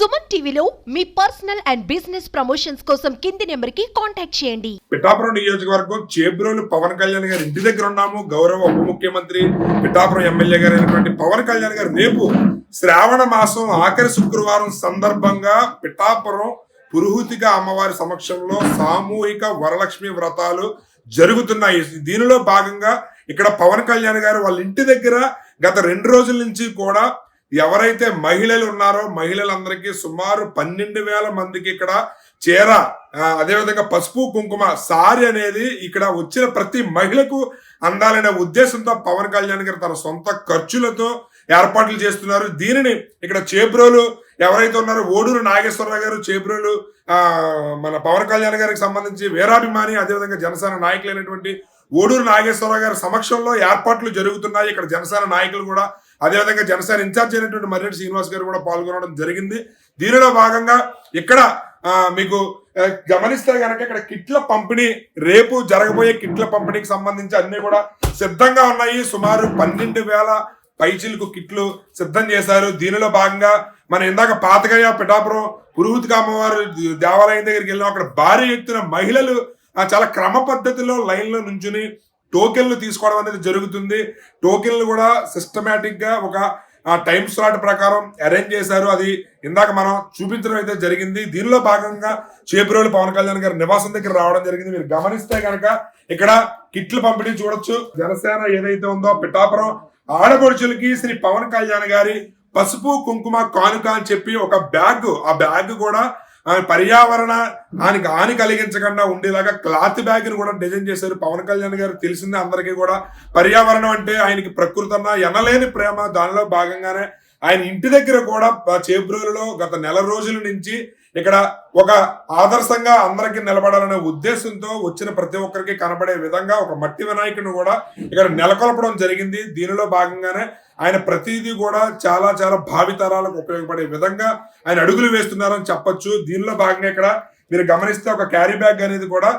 సుమన్ టీవీలో మీ personal and business promotions కోసం కింది నెంబర్కి కాంటాక్ట్ చేయండి. పిఠాపురం నియోజకవర్గం చేబ్రోలు పవన్ కళ్యాణ్ గారి ఇంటి దగ్గర ఉన్నాము. గౌరవ ఉప ముఖ్యమంత్రి పిఠాపురం ఎమ్మెల్యే గారు అయినటువంటి పవన్ కళ్యాణ్ గారు రేపు శ్రావణ మాసం ఆఖరి శుక్రవారం సందర్భంగా పిఠాపురం పురుహూతిక అమ్మవారి సమక్షంలో సామూహిక వరలక్ష్మి వ్రతాలు జరుగుతున్నాయి. దీనిలో భాగంగా ఇక్కడ పవన్ కళ్యాణ్ గారు వాళ్ళ ఇంటి దగ్గర గత 2 రోజుల నుంచి కూడా ఎవరైతే మహిళలు ఉన్నారో మహిళలందరికీ సుమారు 12,000 మందికి ఇక్కడ చీర, అదేవిధంగా పసుపు కుంకుమ సారీ అనేది ఇక్కడ వచ్చిన ప్రతి మహిళకు అందాలనే ఉద్దేశంతో పవన్ కళ్యాణ్ గారు తన సొంత ఖర్చులతో ఏర్పాట్లు చేస్తున్నారు. దీనిని ఇక్కడ చేబ్రోలు ఎవరైతే ఉన్నారో ఓడూరు నాగేశ్వరరావు గారు, చేబ్రోలు మన పవన్ కళ్యాణ్ గారికి సంబంధించి వీరాభిమాని, అదేవిధంగా జనసేన నాయకులైనటువంటి ఓడూరు నాగేశ్వరరావు గారి సమక్షంలో ఏర్పాట్లు జరుగుతున్నాయి. ఇక్కడ జనసేన నాయకులు కూడా, అదేవిధంగా జనసేన ఇన్ఛార్జ్ అయినటువంటి మర్రెడ్డి శ్రీనివాస్ గారు కూడా పాల్గొనడం జరిగింది. దీనిలో భాగంగా ఇక్కడ మీకు గమనిస్తే కనుక ఇక్కడ కిట్ల పంపిణీ, రేపు జరగబోయే కిట్ల పంపిణీకి సంబంధించి అన్ని కూడా సిద్ధంగా ఉన్నాయి. సుమారు 12,000 పైచిలకు కిట్లు సిద్ధం చేశారు. దీనిలో భాగంగా మన ఇందాక పాతగయ్య పిఠాపురం పురుహూతిక అమ్మవారి దేవాలయం దగ్గరికి వెళ్ళాం. అక్కడ భారీ ఎత్తున మహిళలు చాలా క్రమ పద్ధతిలో లైన్లో నుంచుని టోకెన్లు తీసుకోవడం అనేది జరుగుతుంది. టోకెన్లు కూడా సిస్టమేటిక్ గా ఒక టైం స్లాట్ ప్రకారం అరేంజ్ చేశారు. అది ఇందాక మనం చూపించడం అయితే జరిగింది. దీనిలో భాగంగా చేబ్రోలు పవన్ కళ్యాణ్ గారి నివాసం దగ్గర రావడం జరిగింది. మీరు గమనిస్తే కనుక ఇక్కడ కిట్లు పంపిణీ చూడొచ్చు. జనసేన ఏదైతే ఉందో పిఠాపురం ఆడపడుచులకి శ్రీ పవన్ కళ్యాణ్ గారి పసుపు కుంకుమ కానుక అని చెప్పి ఒక బ్యాగ్, ఆ బ్యాగ్ కూడా పర్యావరణానికి హాని కలిగించకుండా ఉండేలాగా క్లాత్ బ్యాగ్ ని కూడా డిజైన్ చేశారు. పవన్ కళ్యాణ్ గారు తెలిసిందే అందరికీ కూడా, పర్యావరణం అంటే ఆయనకి ప్రకృతి అన్న ఎనలేని ప్రేమ. దానిలో భాగంగానే ఆయన ఇంటి దగ్గర కూడా చేబ్రోలులో గత 1 రోజుల నుంచి ఇక్కడ ఒక ఆదర్శంగా అందరికీ నిలబడాలనే ఉద్దేశంతో వచ్చిన ప్రతి ఒక్కరికి కనబడే విధంగా ఒక మట్టి వినాయకుడిని కూడా ఇక్కడ నెలకొల్పడం జరిగింది. దీనిలో భాగంగానే ఆయన ప్రతిదీ కూడా చాలా చాలా భావితరాలకు ఉపయోగపడే విధంగా ఆయన అడుగులు వేస్తున్నారని చెప్పొచ్చు. దీనిలో భాగంగా ఇక్కడ మీరు గమనిస్తే ఒక క్యారీ బ్యాగ్ అనేది కూడా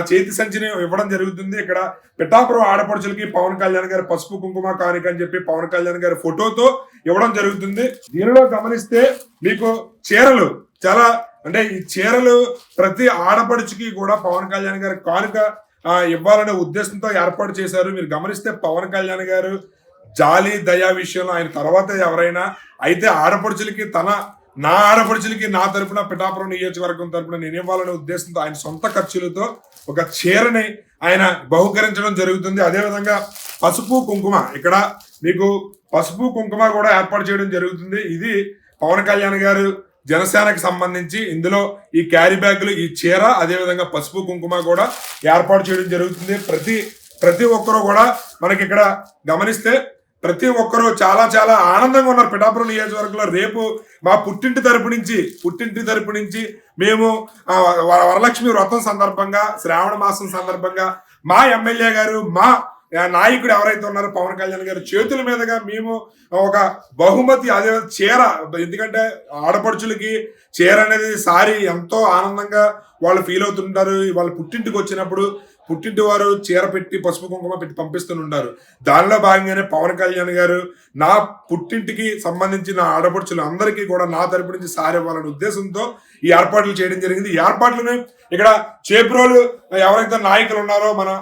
చేతి సంచిని ఇవ్వడం జరుగుతుంది. ఇక్కడ పిఠాపురం ఆడపడుచులకి పవన్ కళ్యాణ్ గారి పసుపు కుంకుమ కానుక అని చెప్పి పవన్ కళ్యాణ్ గారి ఫోటోతో ఇవ్వడం జరుగుతుంది. దీనిలో గమనిస్తే మీకు చీరలు చాలా, అంటే ఈ చీరలు ప్రతి ఆడపడుచుకి కూడా పవన్ కళ్యాణ్ గారి కానుక ఇవ్వాలనే ఉద్దేశంతో ఏర్పాటు చేశారు. మీరు గమనిస్తే పవన్ కళ్యాణ్ గారు జాలి దయా విషయంలో ఆయన తర్వాత ఎవరైనా అయితే ఆడపడుచులకి నా ఆడపడుచులకి నా తరపున పిఠాపురం నియోజకవర్గం తరపున నేను ఇవ్వాలనే ఉద్దేశంతో ఆయన సొంత ఖర్చులతో ఒక చీరని ఆయన బహుకరించడం జరుగుతుంది. అదేవిధంగా పసుపు కుంకుమ, ఇక్కడ మీకు పసుపు కుంకుమ కూడా ఏర్పాటు చేయడం జరుగుతుంది. ఇది పవన్ కళ్యాణ్ గారు జనసేనకు సంబంధించి ఇందులో ఈ క్యారీ బ్యాగులు, ఈ చీర, అదేవిధంగా పసుపు కుంకుమ కూడా ఏర్పాటు చేయడం జరుగుతుంది. ప్రతి ఒక్కరూ కూడా మనకి ఇక్కడ గమనిస్తే ప్రతి ఒక్కరూ చాలా చాలా ఆనందంగా ఉన్నారు పిఠాపురం నియోజకవర్గంలో. రేపు మా పుట్టింటి తరపు నుంచి మేము వరలక్ష్మి వ్రతం సందర్భంగా, శ్రావణ మాసం సందర్భంగా మా ఎమ్మెల్యే గారు, మా నాయకుడు ఎవరైతే ఉన్నారో పవన్ కళ్యాణ్ గారు చేతుల మీదుగా మేము ఒక బహుమతి, అదే చీర, ఎందుకంటే ఆడపడుచులకి చీర అనేది సారీ ఎంతో ఆనందంగా వాళ్ళు ఫీల్ అవుతుంటారు. వాళ్ళ పుట్టింటికి వచ్చినప్పుడు పుట్టింటి వారు చీర పెట్టి పసుపు కుంకుమ పెట్టి పంపిస్తుంటారు. దానిలో భాగంగానే పవన్ కళ్యాణ్ గారు నా పుట్టింటికి సంబంధించిన ఆడపడుచులు అందరికీ కూడా నా తరపు నుంచి సారీ ఇవ్వాలనే ఉద్దేశంతో ఈ ఏర్పాట్లు చేయడం జరిగింది. ఈ ఏర్పాట్లను ఇక్కడ చేబ్రోలు ఎవరైతే నాయకులు ఉన్నారో మన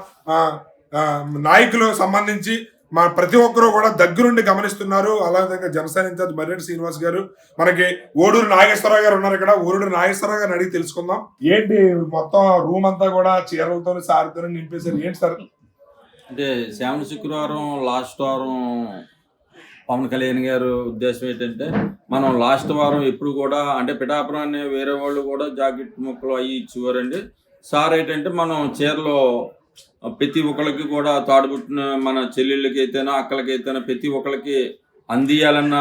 నాయకులు సంబంధించి మా ప్రతి ఒక్కరూ కూడా దగ్గరుండి గమనిస్తున్నారు. అలాగే జనసేన ఇన్ఛార్జ్ మర్రెడ్డి శ్రీనివాస్ గారు, మనకి ఓడూరు నాగేశ్వరరావు గారు ఉన్నారు. ఇక్కడ ఓడూరు నాగేశ్వరరావు గారిని అడిగి తెలుసుకుందాం. ఏంటి మొత్తం రూమ్ అంతా కూడా చీరలతో సారితో నింపేశారు, ఏంటి సార్? అంటే శ్రావణ శుక్రవారం లాస్ట్ వారం పవన్ కళ్యాణ్ గారు ఉద్దేశం ఏంటంటే, మనం లాస్ట్ వారం ఎప్పుడు కూడా అంటే పిఠాపురం అనే వేరే వాళ్ళు కూడా జాకెట్ ముక్కలు అవి ఇచ్చేవారండి. సార్ ఏంటంటే మనం చీరలో ప్రతి ఒక్కరికి కూడా తాడుబుట్టిన మన చెల్లెళ్ళకి అయితేనా అక్కలకైతేనా ప్రతి ఒక్కరికి అందియాలన్న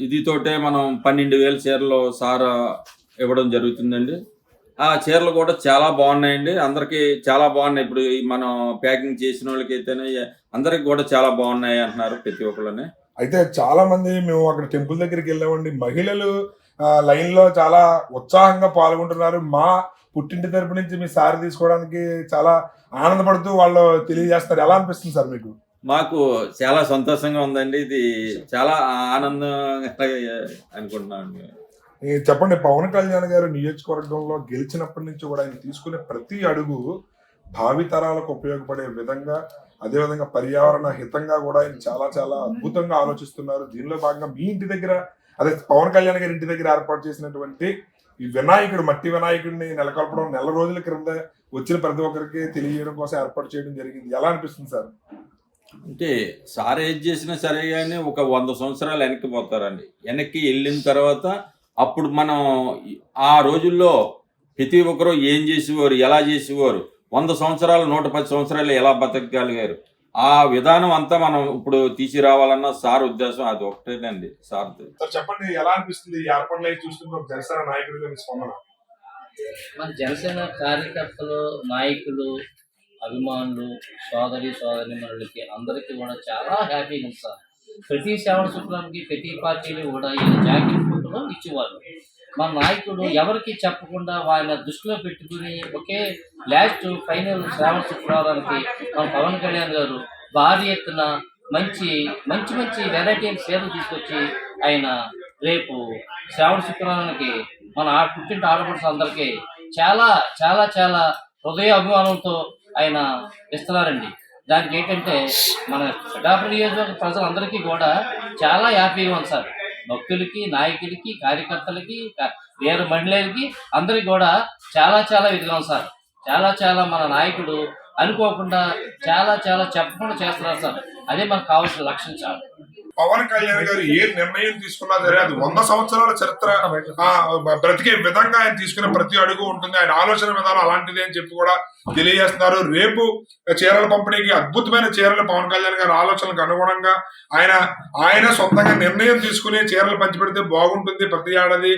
ఇదితోటే మనం 12,000 చీరలు సార్ ఇవ్వడం జరుగుతుందండి. ఆ చీరలు కూడా చాలా బాగున్నాయండి, అందరికీ చాలా బాగున్నాయి. ఇప్పుడు మనం ప్యాకింగ్ చేసిన వాళ్ళకైతేనే అందరికి కూడా చాలా బాగున్నాయి అంటున్నారు ప్రతి ఒక్కళ్ళని. అయితే చాలా మంది మేము అక్కడ టెంపుల్ దగ్గరికి వెళ్ళామండి, మహిళలు లైన్ లో చాలా ఉత్సాహంగా పాల్గొంటున్నారు. మా పుట్టింటి తరపు నుంచి మీ సారీ తీసుకోవడానికి చాలా ఆనందపడుతూ వాళ్ళు తెలియజేస్తారు. ఎలా అనిపిస్తుంది సార్ మీకు? మాకు చాలా సంతోషంగా ఉందండి. ఇది చాలా ఆనందంగా అనుకుంటున్నాను. చెప్పండి, పవన్ కళ్యాణ్ గారు నియోజకవర్గంలో గెలిచినప్పటి నుంచి కూడా ఆయన తీసుకునే ప్రతి అడుగు భావితరాలకు ఉపయోగపడే విధంగా, అదేవిధంగా పర్యావరణ హితంగా కూడా ఆయన చాలా చాలా అద్భుతంగా ఆలోచిస్తున్నారు. దీనిలో భాగంగా మీ ఇంటి దగ్గర, అదే పవన్ కళ్యాణ్ గారి ఇంటి దగ్గర ఏర్పాటు చేసినటువంటి ఈ వినాయకుడు, మట్టి వినాయకుడిని నెలకొల్పడం నెల రోజుల క్రింద వచ్చిన ప్రతి ఒక్కరికి తెలియజేయడం కోసం ఏర్పాటు చేయడం జరిగింది. ఎలా అనిపిస్తుంది సార్? అంటే సార్ ఏది చేసినా సరే కానీ ఒక 100 సంవత్సరాలు వెనక్కి పోతారండి. వెనక్కి వెళ్ళిన తర్వాత అప్పుడు మనం ఆ రోజుల్లో ప్రతి ఒక్కరు ఏం చేసేవారు, ఎలా చేసేవారు, 100 సంవత్సరాలు 110 సంవత్సరాలు ఎలా బతకగలిగారు, ఆ విధానం అంతా మనం ఇప్పుడు తీసుకురావాలన్న సార్ ఉద్దేశం అది ఒకటేనండి సార్. సార్ చెప్పండి, ఎలా అనిపిస్తుంది ఈ ఏర్పాట్లు అయి చూస్తున్న ఒక జనసేన నాయకుడిగా మీ స్పందన? మన జనసేన కార్యకర్తలు, నాయకులు, అభిమానులు, సోదరిమణులకి అందరికీ కూడా చాలా హ్యాపీగా ఉంది సార్. ప్రతి శ్రావణ శుక్రానికి ప్రతి పార్టీలు కూడా ఈ జాకెట్ ఫోటోలో ఇచ్చేవారు. మన నాయకుడు ఎవరికి చెప్పకుండా వాళ్ళ దృష్టిలో పెట్టుకుని ఒకే లాస్ట్ ఫైనల్ శ్రావణ శుక్రవారానికి మన పవన్ కళ్యాణ్ గారు భారీ ఎత్తున మంచి మంచి మంచి వెరైటీ సేవలు తీసుకొచ్చి ఆయన రేపు శ్రావణ శుక్రవారానికి మన పుట్టింటి ఆడపడుచు అందరికీ చాలా చాలా చాలా హృదయ అభిమానంతో ఆయన ఇస్తున్నారండి. దానికి ఏంటంటే మన పిఠాపురం నియోజకవర్గ ప్రజలందరికీ కూడా చాలా హ్యాపీగా ఉంది సార్. భక్తులకి, నాయకులకి, కార్యకర్తలకి, వీర మహిళలకి అందరికి కూడా చాలా చాలా ఇదిగా ఉంది సార్. చాలా చాలా మన నాయకుడు అనుకోకుండా చాలా చాలా చెప్పకుండా చేస్తున్నారు సార్. అదే మనకు కావాల్సిన లక్ష్యం సార్. పవన్ కళ్యాణ్ గారు ఏ నిర్ణయం తీసుకున్నా సరే అది 100 సంవత్సరాల చరిత్ర బ్రతికే విధంగా ఆయన తీసుకునే ప్రతి అడుగు ఉంటుంది. ఆయన ఆలోచన విధానం అలాంటిది అని చెప్పి కూడా తెలియజేస్తున్నారు. రేపు చీరల పంపిణీకి అద్భుతమైన చీరలు పవన్ కళ్యాణ్ గారి ఆలోచనలకు అనుగుణంగా ఆయన సొంతంగా నిర్ణయం తీసుకుని చీరలు పంచిపెడితే బాగుంటుంది. ప్రతి ఏడాది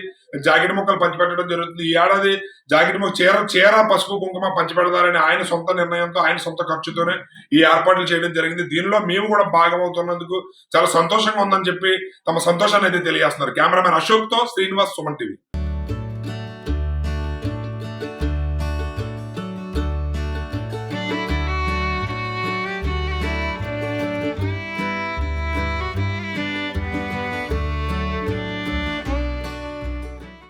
జాకెట్ ముక్కలు పంచిపెట్టడం జరుగుతుంది. ఈ ఏడాది జాకెట్ ముక్క చీర పసుపు కుంకుమ పంచిపెడతారని ఆయన సొంత నిర్ణయంతో, ఆయన సొంత ఖర్చుతోనే ఈ ఏర్పాట్లు చేయడం జరిగింది. దీనిలో మేము కూడా భాగమవుతున్నందుకు చాలా సంతోషంగా ఉందని చెప్పి తమ సంతోషాన్ని అయితే తెలియజేస్తున్నారు. కెమెరామెన్ అశోక్ తో శ్రీనివాస్, సుమన్ టీవీ.